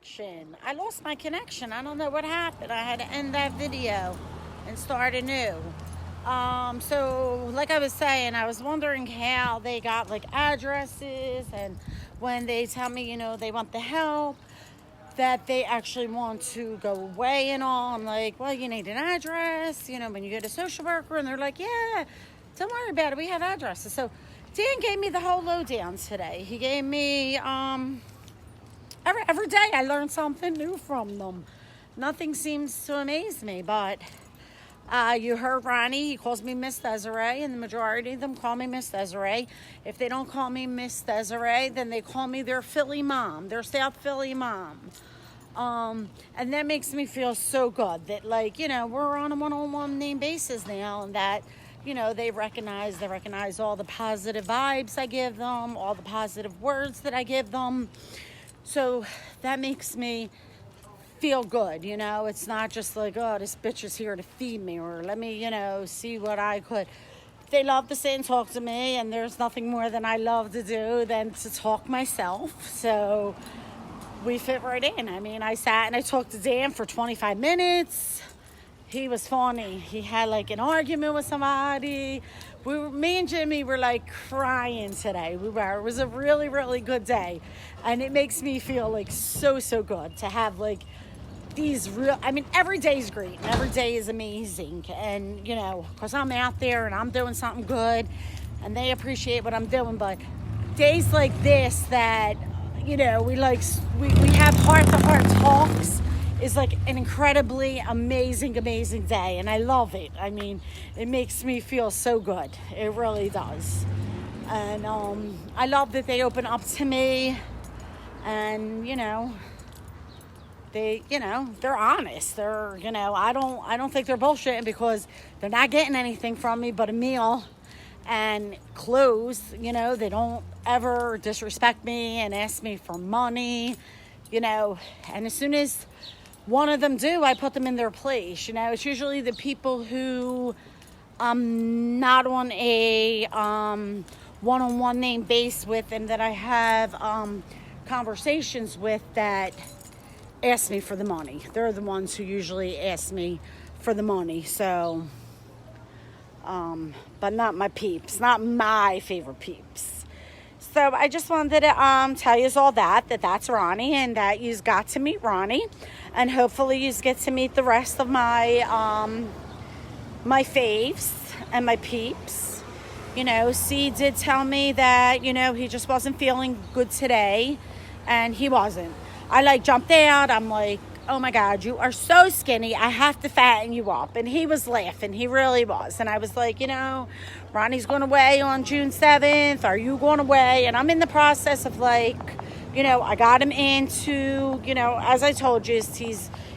connection. I lost my connection. I don't know what happened. I had to end that video and start anew. So like I was saying, I was wondering how they got like addresses, and when they tell me, they want the help, that they actually want to go away and all. I'm like, well, you need an address, when you get a social worker, and they're like, yeah, don't worry about it. We have addresses. So Dan gave me the whole lowdown today. He gave me, every day I learn something new from them. Nothing seems to amaze me, but you heard Ronnie. He calls me Miss Desiree, and the majority of them call me Miss Desiree. If they don't call me Miss Desiree, then they call me their Philly mom, their South Philly mom. And that makes me feel so good that, we're on a one-on-one name basis now, and that, they recognize all the positive vibes I give them, all the positive words that I give them. So that makes me feel good, It's not just like, oh, this bitch is here to feed me, or let me, see what I could. They love to sit and talk to me, and there's nothing more than I love to do than to talk myself. So we fit right in. I mean, I sat and I talked to Dan for 25 minutes. He was funny. He had an argument with somebody. Me and Jimmy were crying today. It was a really, really good day. And it makes me feel so good to have these every day is great and every day is amazing. And, because I'm out there and I'm doing something good and they appreciate what I'm doing. But days like this that, we have heart-to-heart talks is an incredibly amazing day, and I love it. I mean, it makes me feel so good. It really does. And I love that they open up to me, and they're honest. They're I don't think they're bullshitting, because they're not getting anything from me but a meal and clothes. They don't ever disrespect me and ask me for money, and as soon as one of them do, I put them in their place. It's usually the people who I'm not on a one-on-one name base with, and that I have conversations with, that ask me for the money. They're the ones who usually ask me for the money. So, but not my peeps, not my favorite peeps. So I just wanted to tell you all that's Ronnie, and that you got to meet Ronnie, and hopefully you get to meet the rest of my my faves and my peeps. C did tell me that he just wasn't feeling good today, and he wasn't. I jumped out. I'm like, oh my God, you are so skinny. I have to fatten you up. And he was laughing. He really was. And I was like, Ronnie's going away on June 7th. Are you going away? And I'm in the process of I got him into, as I told you,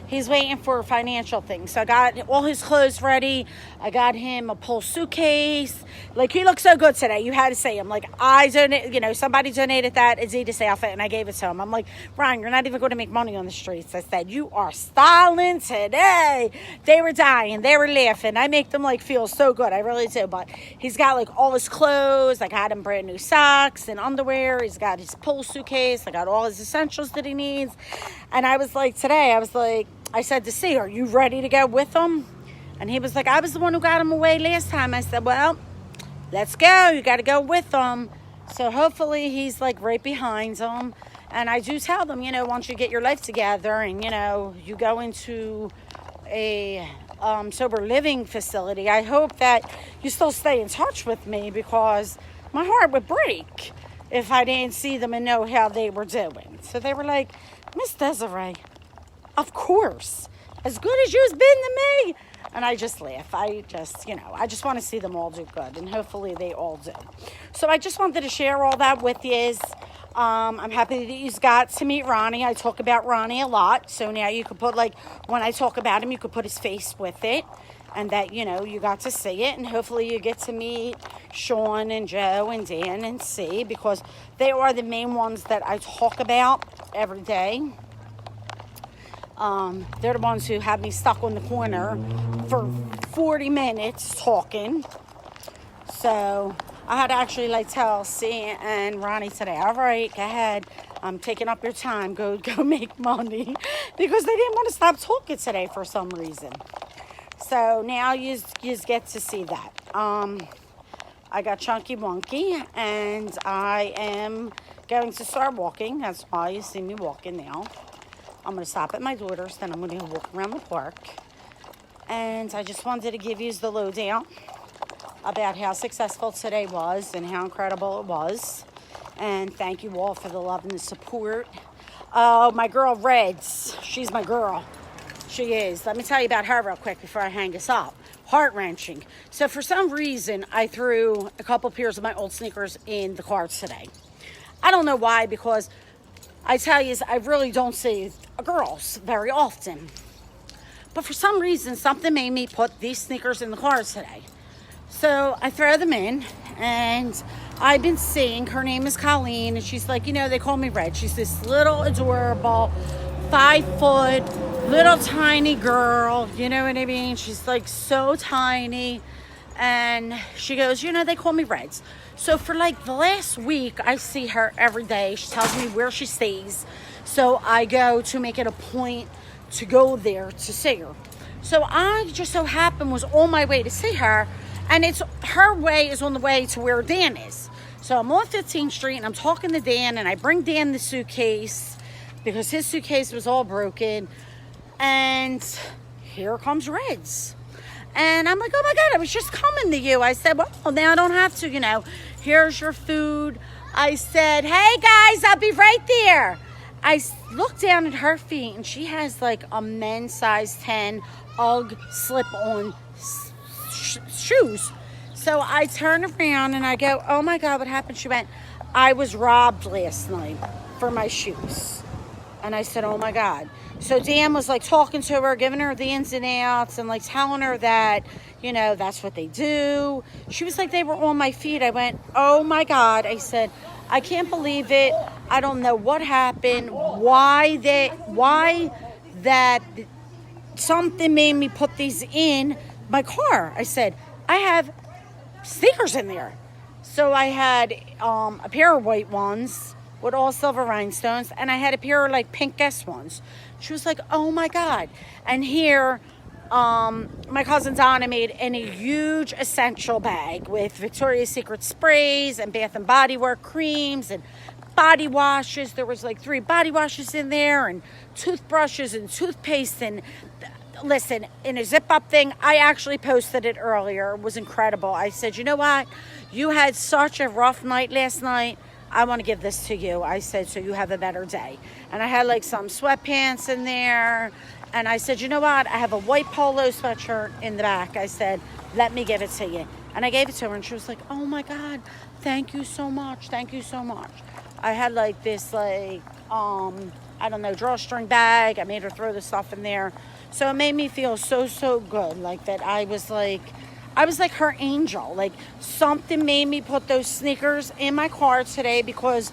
he's waiting for financial things. So I got all his clothes ready. I got him a pull suitcase. He looked so good today. You had to see him. I donated, somebody donated that Adidas outfit, and I gave it to him. I'm like, Ryan, you're not even going to make money on the streets. I said, you are styling today. They were dying. They were laughing. I make them feel so good. I really do. But he's got all his clothes. I got him brand new socks and underwear. He's got his pull suitcase. I got all his essentials that he needs. And I was today, I said to C, are you ready to go with him? And he was like, I was the one who got him away last time. I said, well, let's go. You got to go with him. So hopefully he's right behind him. And I do tell them, once you get your life together and, you go into a sober living facility, I hope that you still stay in touch with me, because my heart would break if I didn't see them and know how they were doing. So they were like, Miss Desiree, of course, as good as you've been to me. And I just laugh. I just want to see them all do good, and hopefully they all do. So I just wanted to share all that with you. I'm happy that you got to meet Ronnie. I talk about Ronnie a lot. So now you could put, when I talk about him, you could put his face with it, and that, you got to see it. And hopefully you get to meet Sean and Joe and Dan and C, because they are the main ones that I talk about every day. They're the ones who have me stuck on the corner for 40 minutes talking. So I had to actually tell C and Ronnie today, all right, go ahead. I'm taking up your time. Go make money. Because they didn't want to stop talking today for some reason. So now you get to see that. I got Chunky Wonky, and I am going to start walking. That's why you see me walking now. I'm going to stop at my daughter's, then I'm going to walk around the park. And I just wanted to give you the lowdown about how successful today was and how incredible it was. And thank you all for the love and the support. Oh, my girl Reds. She's my girl. She is. Let me tell you about her real quick before I hang this up. Heart-wrenching. So for some reason, I threw a couple pairs of my old sneakers in the car today. I don't know why, because I tell you, I really don't see girls very often. But for some reason, something made me put these sneakers in the car today. So I throw them in, and I've been seeing, her name is Colleen, and she's like, they call me Red. She's this little adorable 5-foot little tiny girl, you know what I mean? She's like so tiny, and she goes, they call me Reds. So for like the last week, I see her every day. She tells me where she stays, so I go to make it a point to go there to see her. So I just so happened was on my way to see her, and her way is on the way to where Dan is. So I'm on 15th Street, and I'm talking to Dan, and I bring Dan the suitcase because his suitcase was all broken. And here comes Reds. And I'm like, oh my God, I was just coming to you. I said, well, now I don't have to, here's your food. I said, hey guys, I'll be right there. I looked down at her feet, and she has like a men's size 10 UGG slip-on shoes. So I turn around and I go, oh my God, what happened? She went, I was robbed last night for my shoes. And I said, oh my God. So Dan was like talking to her, giving her the ins and outs, and like telling her that, that's what they do. She was like, they were on my feet. I went, oh my God. I said, I can't believe it. I don't know what happened. Why that something made me put these in my car. I said, I have sneakers in there. So I had a pair of white ones with all silver rhinestones, and I had a pair of like pink Guess ones. She was like, oh my God. And here, my cousin Donna made in a huge essential bag with Victoria's Secret sprays and Bath and Body Works creams and body washes. There was like 3 body washes in there, and toothbrushes and toothpaste. And listen, in a zip-up thing, I actually posted it earlier. It was incredible. I said, you know what? You had such a rough night last night. I want to give this to you. I said, so you have a better day. And I had like some sweatpants in there. And I said, you know what? I have a white polo sweatshirt in the back. I said, let me give it to you. And I gave it to her, and she was like, oh my God, thank you so much. Thank you so much. I had like this drawstring bag. I made her throw the stuff in there. So it made me feel so good. Like that I was like her angel. Like something made me put those sneakers in my car today because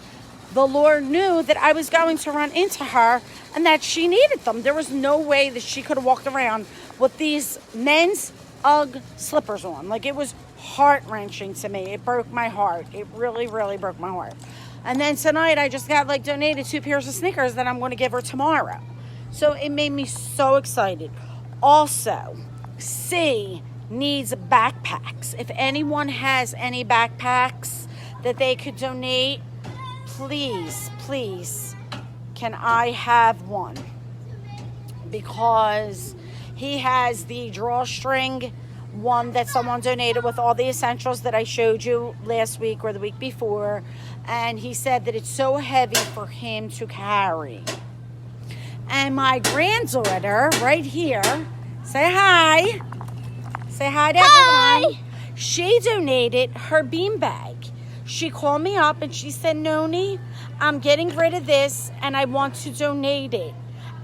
the Lord knew that I was going to run into her and that she needed them. There was no way that she could have walked around with these men's UGG slippers on. Like it was heart-wrenching to me. It broke my heart. It really broke my heart. And then tonight I just got like donated 2 pairs of sneakers that I'm going to give her tomorrow. So it made me so excited. Also, C needs backpacks. If anyone has any backpacks that they could donate, please, can I have one? Because he has the drawstring one that someone donated with all the essentials that I showed you last week or the week before, and he said that it's so heavy for him to carry. And my granddaughter right here, say hi to everyone. She donated her beanbag. She called me up and she said, Noni, I'm getting rid of this and I want to donate it.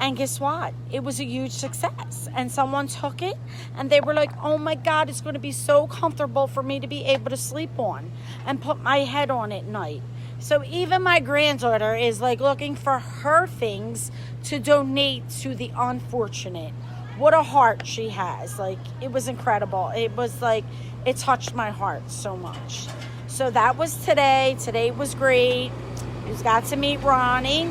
And guess what? It was a huge success. And someone took it and they were like, oh my God, it's going to be so comfortable for me to be able to sleep on and put my head on at night. So even my granddaughter is like looking for her things to donate to the unfortunate. What a heart she has. Like, it was incredible. It was like, it touched my heart so much. So that was today. Today was great. You've got to meet Ronnie.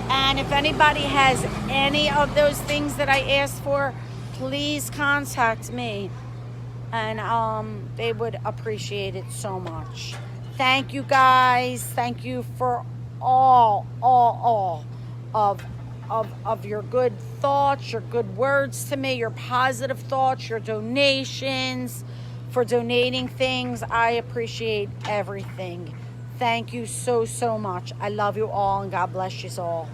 And if anybody has any of those things that I asked for, please contact me. And they would appreciate it so much. Thank you, guys. Thank you for all of your good thoughts, your good words to me, your positive thoughts, your donations, for donating things. I appreciate everything. Thank you so much. I love you all, and God bless you all.